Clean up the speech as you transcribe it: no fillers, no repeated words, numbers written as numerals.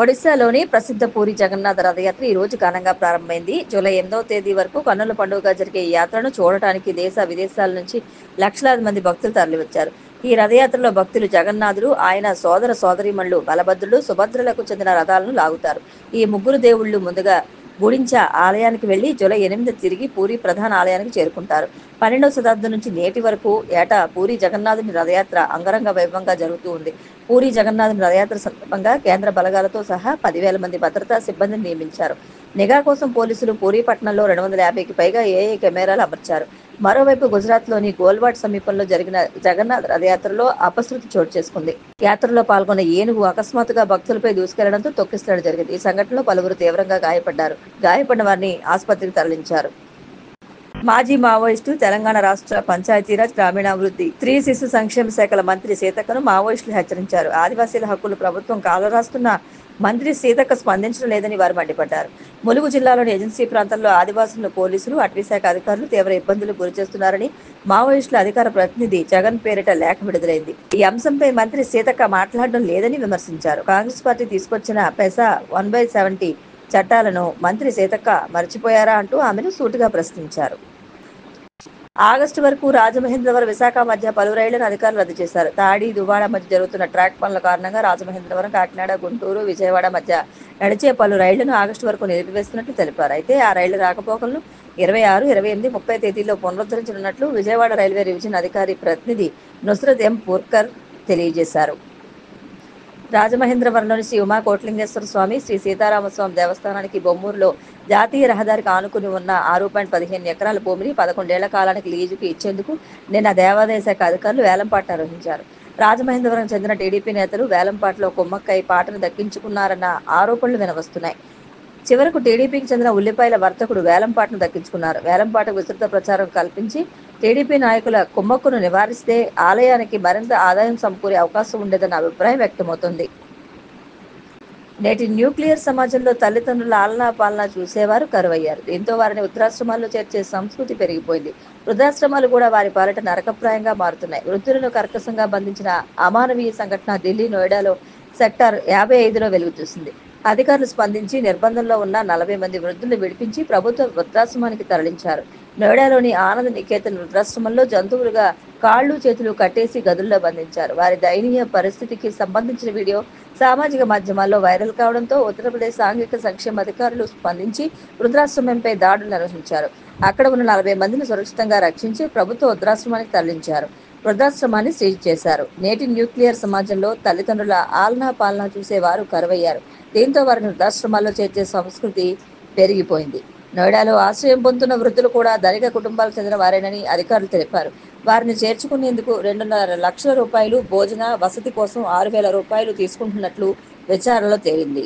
ఒడిశాలోని ప్రసిద్ధ పూరి జగన్నాథ రథయాత్ర ఈ రోజు ఘనంగా ప్రారంభమైంది. జూలై 8వ తేదీ వరకు కన్నుల పండుగగా జరిగే ఈ యాత్రను చూడటానికి దేశ విదేశాల నుంచి లక్షలాది మంది భక్తులు తరలివచ్చారు. ఈ రథయాత్రలో భక్తులు జగన్నాథుడు, ఆయన సోదర సోదరీమణులు బలభద్రుడు, సుభద్రలకు చెందిన రథాలను లాగుతారు. ఈ ముగ్గురు దేవుళ్లు ముందుగా గుడించ ఆలయానికి వెళ్లి జూలై 8 తిరిగి పూరి ప్రధాన ఆలయానికి చేరుకుంటారు. 12వ శతాబ్దం నుంచి నేటి వరకు ఏటా పూరి జగన్నాథుని రథయాత్ర అంగరంగ వైభవంగా జరుగుతూ ఉంది. పూరి జగన్నాథుని రథయాత్ర సందర్భంగా కేంద్ర బలగాలతో సహా 10,000 మంది భద్రతా సిబ్బందిని నియమించారు. నిఘా కోసం పోలీసులు పూరి పట్టణంలో 250కి పైగా ఏఐ కెమెరాలు అమర్చారు. మరోవైపు గుజరాత్లోని గోల్వాడ్ సమీపంలో జరిగిన జగన్నాథ్ రథయాత్రలో అపశృతి చోటు చేసుకుంది. యాత్రలో పాల్గొన్న ఏనుగు అకస్మాత్తుగా భక్తులపై దూసుకెళ్లడంతో తొక్కిసలాట జరిగింది. ఈ సంఘటనలో పలువురు తీవ్రంగా గాయపడ్డారు. గాయపడిన వారిని ఆసుపత్రికి తరలించారు. మాజీ మావోయిస్టు, తెలంగాణ రాష్ట్ర పంచాయతీరాజ్, గ్రామీణాభివృద్ధి, స్త్రీ శిశు సంక్షేమ శాఖల మంత్రి సీతక్కను మావోయిస్టులు హెచ్చరించారు. ఆదివాసీల హక్కులు ప్రభుత్వం కాలరాస్తున్న మంత్రి సీతక్క స్పందించడం లేదని వారు మండిపడ్డారు. ములుగు జిల్లాలోని ఏజెన్సీ ప్రాంతంలో ఆదివాసులను పోలీసులు, అటవీశాఖ అధికారులు తీవ్ర ఇబ్బందులు గురిచేస్తున్నారని మావోయిస్టుల అధికార ప్రతినిధి జగన్ పేరిట లేఖ విడుదలైంది. ఈ అంశంపై మంత్రి సీతక్క మాట్లాడడం లేదని విమర్శించారు. కాంగ్రెస్ పార్టీ తీసుకొచ్చిన పెసా 1/70 చట్టాలను మంత్రి సీతక్క మర్చిపోయారా అంటూ ఆమెను సూటిగా ప్రశ్నించారు. ఆగస్టు వరకు రాజమహేంద్రవరం, విశాఖ మధ్య పలు రైళ్లను అధికారులు రద్దు చేశారు. తాడి, దువ్వాడ మధ్య జరుగుతున్న ట్రాక్ పనుల కారణంగా రాజమహేంద్రవరం, కాకినాడ, గుంటూరు, విజయవాడ మధ్య నడిచే పలు రైళ్లను ఆగస్టు వరకు నిలిపివేస్తున్నట్లు తెలిపారు. అయితే ఆ రైళ్ల రాకపోకలను 26, 28, 30 తేదీల్లో పునరుద్ధరించనున్నట్లు విజయవాడ రైల్వే డివిజన్ అధికారి ప్రతినిధి నుస్రత్ ఎం పూర్కర్ తెలియజేశారు. రాజమహేంద్రవరంలోని శ్రీ ఉమా కోట్లింగేశ్వర స్వామి, శ్రీ సీతారామస్వామి దేవస్థానానికి బొమ్మూరులో జాతీయ రహదారికి ఆనుకుని ఉన్న 6.15 ఎకరాల భూమిని 11 ఏళ్ల కాలానికి లీజుకు ఇచ్చేందుకు నిన్న దేవాదాయ శాఖ అధికారులు వేలంపాట నిర్వహించారు. రాజమహేంద్రవరం చెందిన టీడీపీ నేతలు వేలంపాటలో కుమ్మక్కై పాటను దక్కించుకున్నారన్న ఆరోపణలు వినవస్తున్నాయి. చివరకు టీడీపీకి చెందిన ఉల్లిపాయల వర్తకుడు వేలంపాటను దక్కించుకున్నారు. వేలంపాటకు విస్తృత ప్రచారం కల్పించి టీడీపీ నాయకుల కుమ్మక్కును నివారిస్తే ఆలయానికి మరింత ఆదాయం సమకూరే అవకాశం ఉండేదన్న అభిప్రాయం వ్యక్తమవుతోంది. నేటి న్యూక్లియర్ సమాజంలో తల్లిదండ్రుల ఆలనా పాలనా చూసేవారు కరువయ్యారు. దీంతో వారిని వృద్ధాశ్రమాల్లో చేర్చే సంస్కృతి పెరిగిపోయింది. వృద్ధాశ్రమాలు కూడా వారి పాలిట నరకప్రాయంగా మారుతున్నాయి. వృద్ధులను కర్కశంగా బంధించిన అమానవీయ సంఘటన ఢిల్లీ, నోయిడాలో సెక్టార్ 55లో వెలుగు చూసింది. అధికారులు స్పందించి నిర్బంధంలో ఉన్న 40 మంది వృద్ధులను విడిపించి ప్రభుత్వ వృద్ధాశ్రమానికి తరలించారు. నోయిడాలోని ఆనంద్ నికేతన్ వృద్ధాశ్రమంలో జంతువులుగా కాళ్లు, చేతులు కట్టేసి గదుల్లో బంధించారు. వారి దయనీయ పరిస్థితికి సంబంధించిన వీడియో సామాజిక మాధ్యమాల్లో వైరల్ కావడంతో ఉత్తరప్రదేశ్ సాంఘిక సంక్షేమ అధికారులు స్పందించి వృద్ధాశ్రమంపై దాడులు నిర్వహించారు. అక్కడ ఉన్న 40 మందిని సురక్షితంగా రక్షించి ప్రభుత్వ వృద్ధాశ్రమానికి తరలించారు. వృద్ధాశ్రమాన్ని సీజ్ చేశారు. నేటి న్యూక్లియర్ సమాజంలో తల్లిదండ్రుల ఆలనా పాలనా చూసేవారు కరువయ్యారు. దీంతో వారిని వృద్ధాశ్రమాల్లో చేర్చే సంస్కృతి పెరిగిపోయింది. నోయిడాలో ఆశ్రయం పొందుతున్న వృద్ధులు కూడా ధనిక కుటుంబాలకు చెందిన వారేనని అధికారులు తెలిపారు. వారిని చేర్చుకునేందుకు 2.5 లక్షల రూపాయలు, భోజన వసతి కోసం 6,000 రూపాయలు తీసుకుంటున్నట్లు విచారణలో తేలింది.